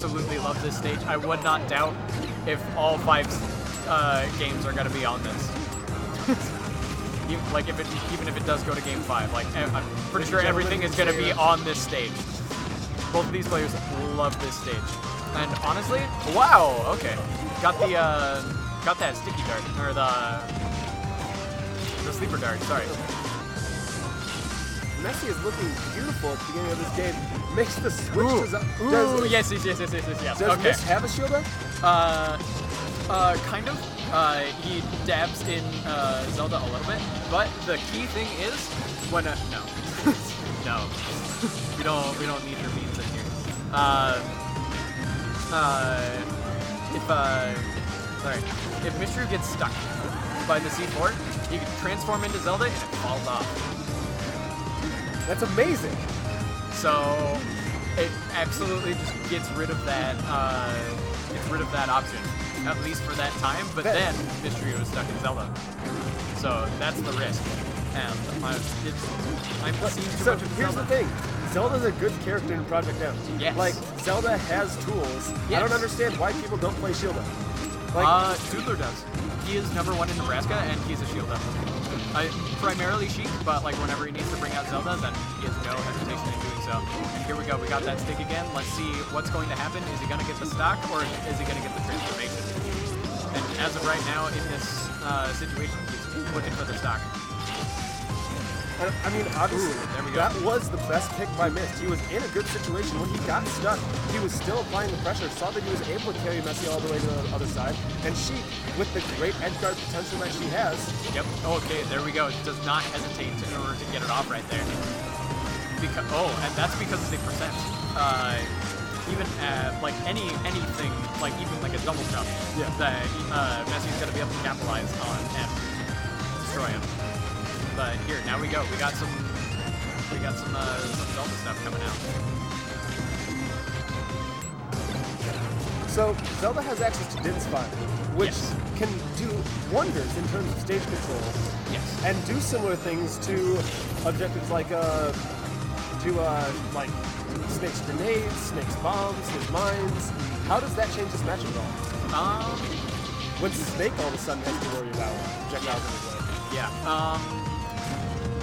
absolutely love this stage. I would not doubt if all 5 games are going to be on this. Like even if it does go to game 5, like I'm pretty sure everything is going to be on this stage. Both of these players love this stage, and honestly, wow, okay, got that sticky dart or the sleeper dart. Sorry. Messi is looking beautiful at the beginning of this game. Makes the switch. Ooh, yes. Does Okay. Myst have a shield up? Kind of. He dabs in Zelda a little bit, but the key thing is when no, no, we don't need your beans in here. If Mystery gets stuck by the C4, he can transform into Zelda and it falls off. That's amazing. So it absolutely just gets rid of that option, at least for that time. But then Mystery was stuck in Zelda, so that's the risk. And I'm seeing too much of here's Zelda. the thing. Zelda's a good character in Project M. Yes. Like, Zelda has tools. Yes. I don't understand why people don't play Shield Up. Doodler does. He is #1 in Nebraska, and he's a Shield Up. Primarily Sheik, but like whenever he needs to bring out Zelda, then he has no hesitation in doing so. And here we go. We got that stick again. Let's see what's going to happen. Is he going to get the stock, or is he going to get the transformation? And as of right now, in this situation, he's looking for the stock. I mean, obviously, there we go. That was the best pick by Myst. He was in a good situation. When he got stuck, he was still applying the pressure, saw that he was able to carry Messi all the way to the other side, and she, with the great edgeguard potential that she has... Yep, okay, there we go. Does not hesitate in order to get it off right there. And that's because of the percent. Even like anything, like even like a double jump, that Messi's going to be able to capitalize on and destroy him. But here, now we go. We got some Zelda stuff coming out. So Zelda has access to Din's Fire, which can do wonders in terms of stage control. Yes. And do similar things to objectives like Snake's grenades, Snake's bombs, his mines. How does that change this matchup at all? When Snake all of a sudden has to worry about projectiles in his way. Yeah.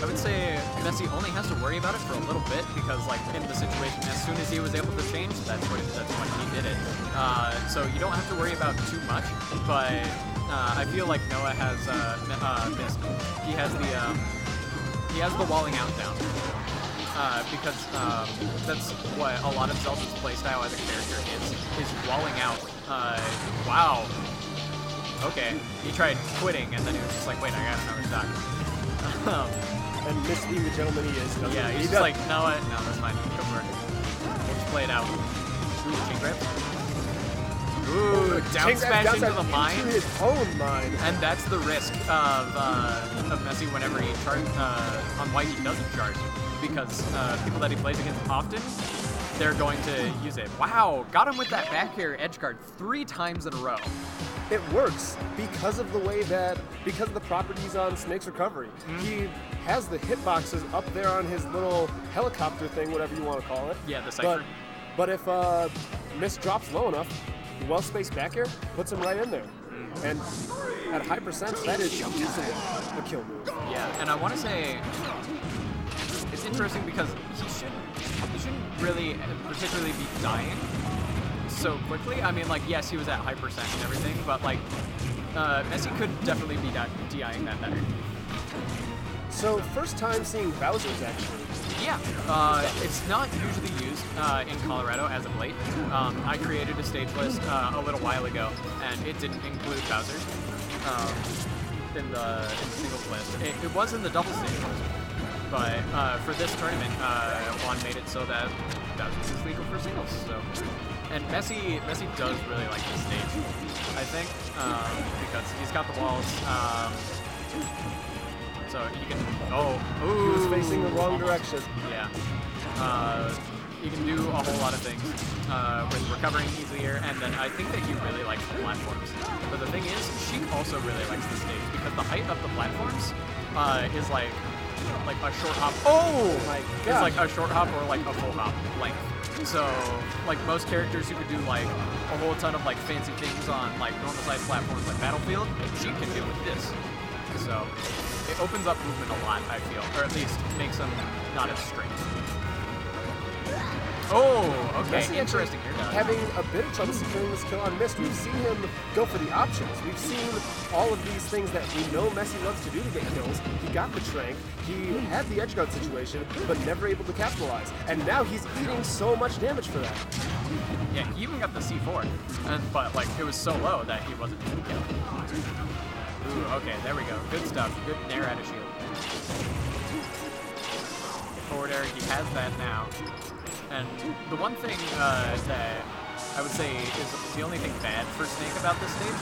I would say Messi only has to worry about it for a little bit because, like, in the situation, as soon as he was able to change, that's when he did it. So you don't have to worry about too much, but I feel like Noah has Myst. He has the walling out down because that's what a lot of Zelda's playstyle as a character is walling out. Wow. Okay, he tried quitting and then he was just like, wait, I got another stock. And Myst being the gentleman he is. Yeah, he's just like, no, that's fine. Go for it. We'll just play it out. Ooh, chain grab. Ooh, down smash into the mine. Into his own mine. And that's the risk of Messi whenever he charges, on why he doesn't charge. Because people that he plays against often, they're going to use it. Wow, got him with that back air edge guard 3 times in a row. It works because of the properties on Snake's recovery. He has the hitboxes up there on his little helicopter thing, whatever you want to call it. Yeah, the Cypher. But if Myst drops low enough, well-spaced back air puts him right in there. And at high percents, that is easily a kill move. Yeah, and I want to say it's interesting because he shouldn't really particularly be dying so quickly. I mean, like, yes, he was at high percent and everything, but like Messi could definitely be DIing that better. So first time seeing Bowser's actually. Yeah, it's not usually used in Colorado as of late. I created a stage list a little while ago, and it didn't include Bowser in the singles list. It was in the double stage list, but for this tournament, Juan made it so that Bowser is legal for singles. So, and Messi does really like this stage, I think, because he's got the walls. So he can. Ooh. He was facing the wrong direction. Yeah. He can do a whole lot of things with recovering easier, and then I think that he really likes the platforms. But the thing is, Sheik also really likes the stage because the height of the platforms is like a short hop. Oh my god! It's like a short hop or like a full hop length. So, like most characters who could do like a whole ton of like fancy things on like normal sized platforms like Battlefield, she can do with this. So it opens up movement a lot, I feel, or at least makes them not as straight. Oh, okay, Messi interesting here, guys. having a bit of trouble securing this kill on Myst. We've seen him go for the options. We've seen all of these things that we know Messi loves to do to get kills. He got the trank, he had the edge guard situation, but never able to capitalize. And now he's eating so much damage for that. Yeah, he even got the C4, but like it was so low that he wasn't able to kill. Ooh, okay, there we go. Good stuff. Good nair out of shield. Forward air, he has that now. And the one thing that I would say is the only thing bad for Snake about this stage,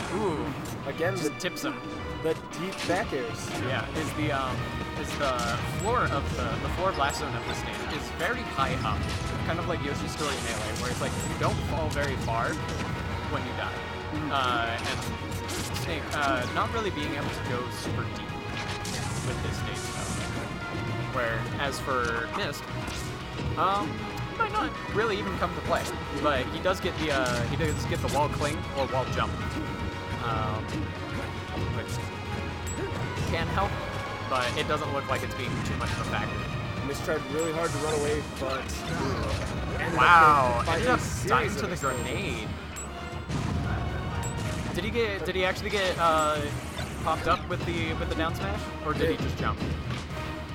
Again, just tips him. the deep back airs. Yeah, is the floor of the floor blast zone of this stage is very high up, kind of like Yoshi's Story Melee, where it's like you don't fall very far when you die, and Snake not really being able to go super deep with this stage though. Where as for Myst, might not really even come to play, but he does get the wall cling or wall jump, which can help, but it doesn't look like it's being too much of a factor. Myst tried really hard to run away, but Wow! Ended up series dying of to the explosions. grenade. Did he actually get popped up with the down smash, or did he just jump?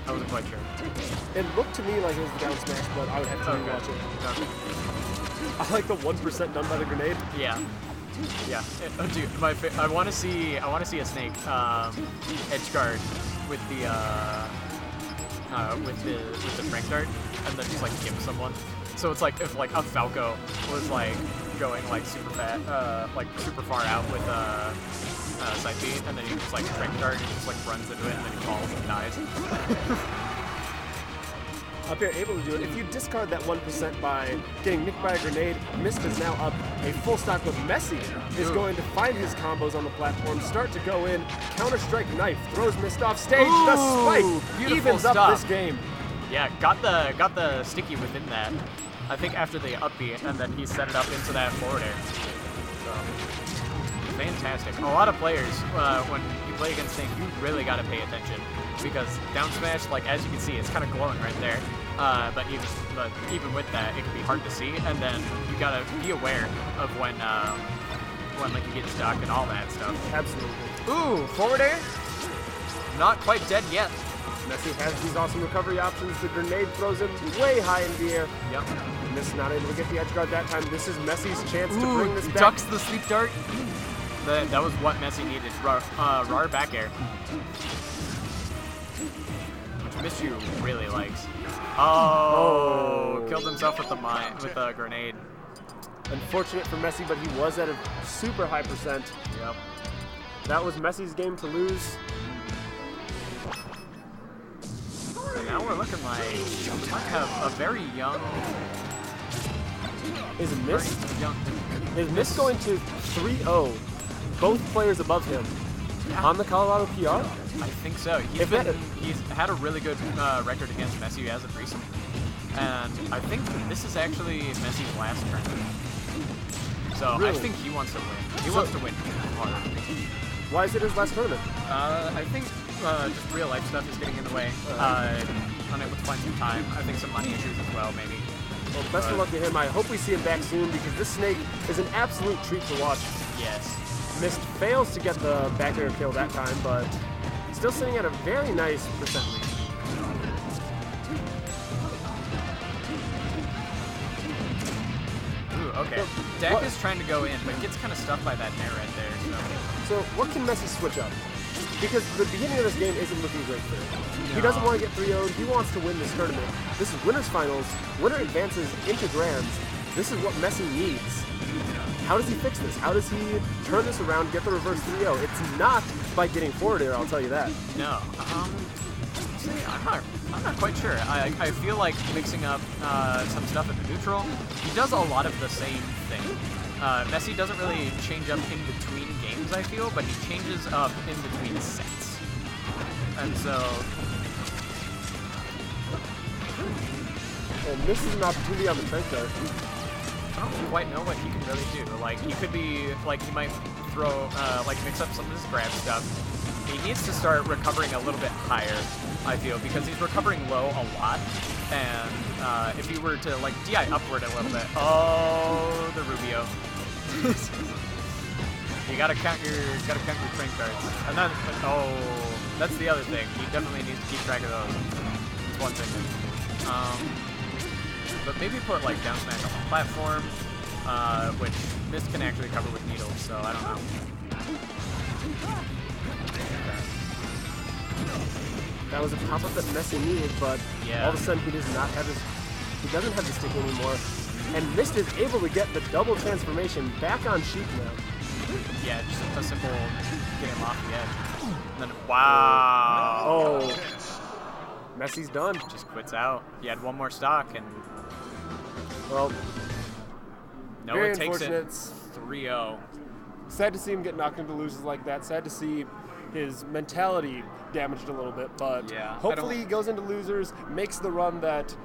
I wasn't quite sure. It looked to me like it was the down smash, but I would have to rewatch it. Okay. I like the 1% done by the grenade. Yeah. Yeah. Dude, I want to see a Snake edge guard with the trank dart, and then just like give someone. So it's like if like a Falco was like going like super far out with side B, and then he just like trank dart and just like runs into it, and then he falls and dies. Up here, able to do it. If you discard that 1% by getting nicked by a grenade, Myst is now up a full stock with Messi. Is going to find his combos on the platform, start to go in, counter-strike knife, throws Myst off stage, the spike Beautiful evens up stuff. this game. Yeah, got the sticky within that. I think after the up B, and then he set it up into that forward air. So, fantastic. A lot of players, when you play against Snake, you really got to pay attention, because down smash, like as you can see, it's kind of glowing right there. But even with that, it can be hard to see, and then you gotta be aware of when like you get stuck and all that stuff. Absolutely. Ooh, forward air, not quite dead yet. Messi has these awesome recovery options. The grenade throws him way high in the air. Yep. Myst not able to get the edge guard that time. This is Messi's chance to bring this back. Ducks the sleep dart. That was what Messi needed. Rar back air. Which Mishu really likes. Oh, killed himself with the grenade. Unfortunate for Messi, but he was at a super high percent. Yep. That was Messi's game to lose. And now we're looking like we might have a very young. Is Very young. Myst going to 3-0 both players above him on the Colorado PR? I think so. He's had a really good record against Messi as of recent, and I think this is actually Messi's last tournament. So Really? I think he wants to win. He wants to win hard. Why is it his last tournament? I think just real life stuff is getting in the way. Unable to find some time. I think some money issues as well, maybe. Well, best of luck to him. I hope we see him back soon, because this Snake is an absolute treat to watch. Yes. Myst fails to get the back air kill that time, but still sitting at a very nice percent lead. Ooh, okay. Deck is trying to go in, but gets kind of stuck by that nair right there. So what can Messi switch up? Because the beginning of this game isn't looking great for him. He doesn't want to get 3-0'd. He wants to win this tournament. This is winners finals. Winner advances into grands. This is what Messi needs. How does he fix this? How does he turn this around, get the reverse 3-0? It's not by getting forward air, I'll tell you that. No. I'm not quite sure. I feel like mixing up some stuff at the neutral. He does a lot of the same thing. Messi doesn't really change up in between games, I feel, but he changes up in between sets. And so And this is an opportunity on the tank there. I don't quite know what he can really do. Like, he could be, like, he might throw, like, mix up some of his grab stuff. He needs to start recovering a little bit higher, I feel, because he's recovering low a lot. And if he were to, like, DI upward a little bit, oh, the Rubio. You gotta count your train cards. And then, oh, that's the other thing. He definitely needs to keep track of those. It's one thing. But maybe put like down smash on the platform, which Myst can actually cover with needles. So I don't know. That was a pop-up that Messi needed, but yeah. all of a sudden he doesn't have the stick anymore. And Myst is able to get the double transformation back on Sheik now. Yeah, just a simple get him off the edge. And then, wow. Oh. Messi's done. Just quits out. He had one more stock, and well, Noah takes it 3-0. Sad to see him get knocked into losers like that. Sad to see his mentality damaged a little bit, but yeah, hopefully he goes into losers, makes the run that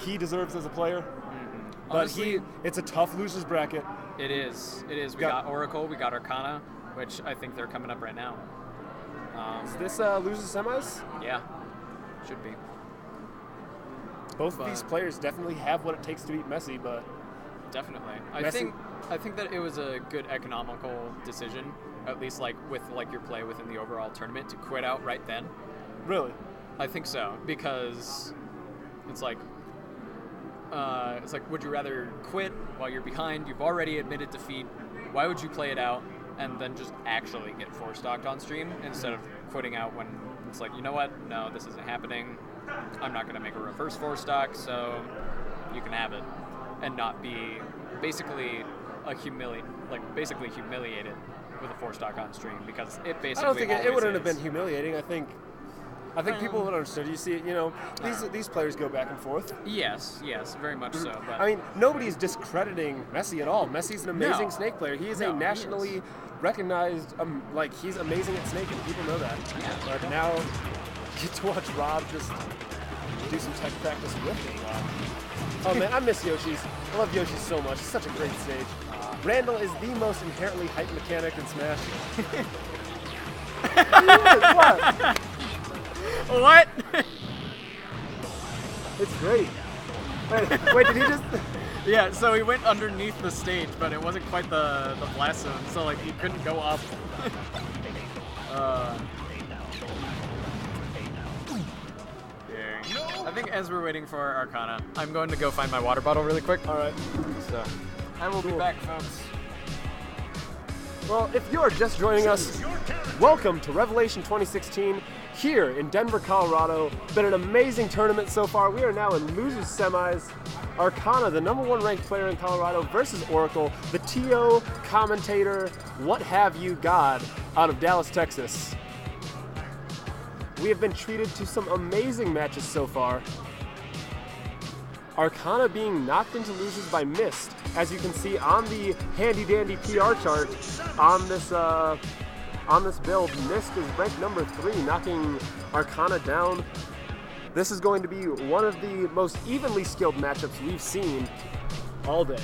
he deserves as a player. Mm-hmm. But honestly, it's a tough losers bracket. It is. It is. We got Oracle, we got Arcana, which I think they're coming up right now. Is this losers semis? Yeah, should be. Both of these players definitely have what it takes to beat Messi, but definitely. I think that it was a good economical decision, at least like with like your play within the overall tournament, to quit out right then. Really? I think so, because it's like would you rather quit while you're behind? You've already admitted defeat. Why would you play it out and then just actually get 4-stocked on stream instead of quitting out when it's like, you know what? No, this isn't happening. I'm not going to make a reverse 4-stock, so you can have it, and not be basically humiliated with a 4-stock on stream, because it basically. I don't think it wouldn't have is. been humiliating. I think people would understand. You see it, these players go back and forth. Yes, very much so. But I mean, nobody's discrediting Messi at all. Messi's an amazing Snake player. He is a nationally recognized, he's amazing at Snake, and people know that. Yeah. But now, you get to watch Rob just do some tech practice with me. Oh man, I miss Yoshi's. I love Yoshi so much. It's such a great stage. Randall is the most inherently hype mechanic in Smash. What? What? It's great. Wait, did he just? Yeah, so he went underneath the stage, but it wasn't quite the blast zone, so like he couldn't go up. I think as we're waiting for Arcana, I'm going to go find my water bottle really quick. All right. So I will be back, folks. Well, if you're just joining us, welcome to Revelation 2016 here in Denver, Colorado. Been an amazing tournament so far. We are now in losers semis. Arcana, the #1 ranked player in Colorado, versus Oracle, the TO commentator, what have you god, out of Dallas, Texas. We have been treated to some amazing matches so far. Arcana being knocked into losers by Myst, as you can see on the handy-dandy PR chart on this build. Myst is ranked #3, knocking Arcana down. This is going to be one of the most evenly skilled matchups we've seen all day.